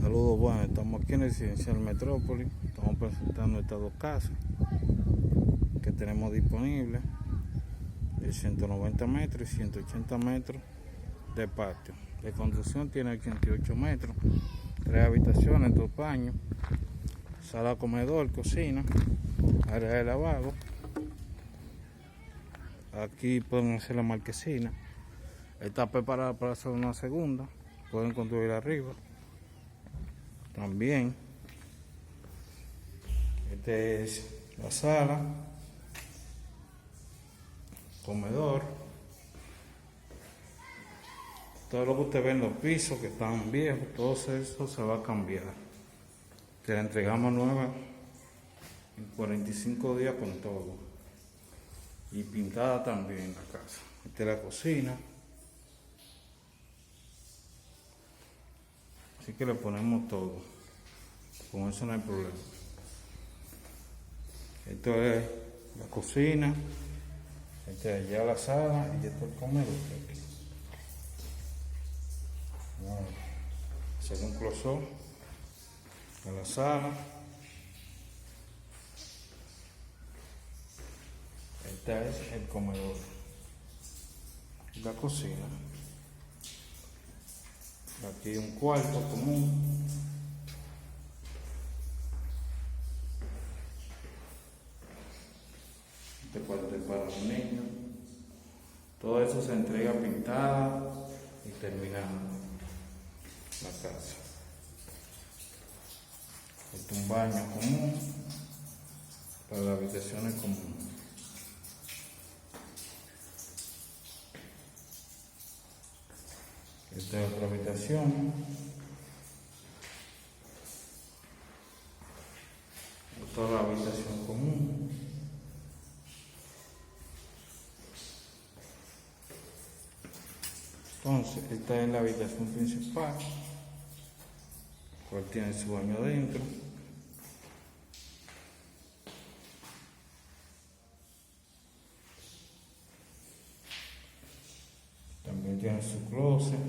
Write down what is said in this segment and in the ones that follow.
Saludos, bueno, estamos aquí en Residencial Metrópoli. Estamos presentando estas dos casas que tenemos disponibles de 190 metros y 180 metros de patio. De construcción tiene 88 metros, 3 habitaciones, 2 baños, sala, comedor, cocina, área de lavado. Aquí pueden hacer la marquesina. Está preparada para hacer una segunda. Pueden construir arriba. También, esta es la sala, comedor. Todo lo que usted ve en los pisos que están viejos, todo eso se va a cambiar. Te la entregamos nueva en 45 días con todo. Y pintada también la casa. Esta es la cocina. Así que le ponemos todo. Con eso no hay problema. Esto es la cocina. Esta es ya la sala y esto es el comedor. Bueno, hacer un close-up en la sala. Este es el comedor. La cocina. Aquí un cuarto común. Este cuarto es para los niños. Todo eso se entrega pintada y terminada la casa. Este es un baño común para las habitaciones comunes. Esta es otra habitación. Esta es la habitación común. Entonces, esta es la habitación principal, cual tiene su baño adentro. También tiene su closet,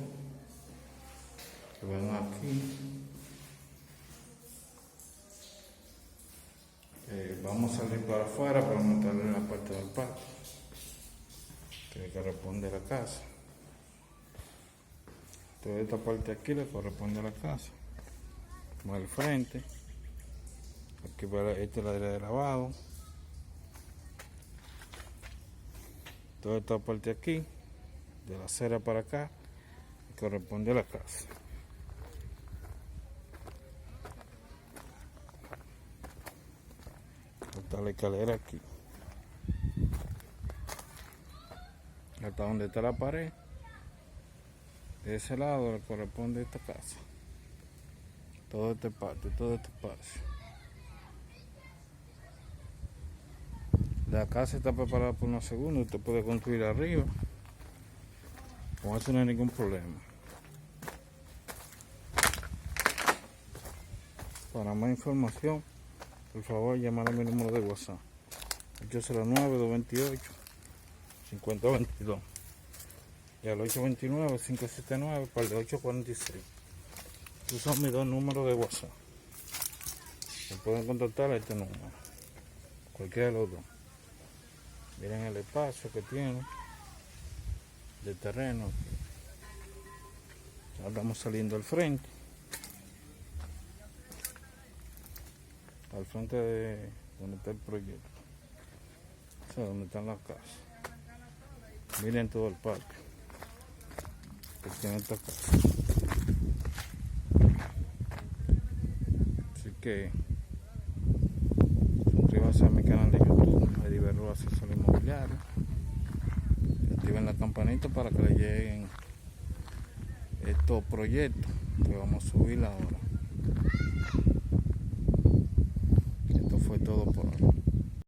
que ven aquí. Vamos a salir para afuera para montarle la parte del patio, que corresponde a la casa. Toda esta parte aquí le corresponde a la casa, como al frente. Aquí esta es la área de lavado. Toda esta parte aquí, de la acera para acá, corresponde a la casa. Está la escalera aquí. Hasta donde está la pared, de ese lado le corresponde a esta casa. Todo este patio, todo este espacio. La casa está preparada por una segunda, usted puede construir arriba. Con eso no hay ningún problema. Para más información, por favor, llamar a mi número de WhatsApp. 809-228-5022. Y al 829-579-846. Estos son mis dos números de WhatsApp. Me pueden contactar a este número. Cualquiera de los dos. Miren el espacio que tiene de terreno. Ya estamos saliendo al frente. Al frente de donde está el proyecto. O sea, donde están las casas. Miren todo el parque que tiene esta casa. Así que suscríbanse a mi canal de YouTube, Eddie Berrua Asesor Inmobiliario. Activen la campanita para que le lleguen estos proyectos que vamos a subir ahora. Esto fue todo por hoy.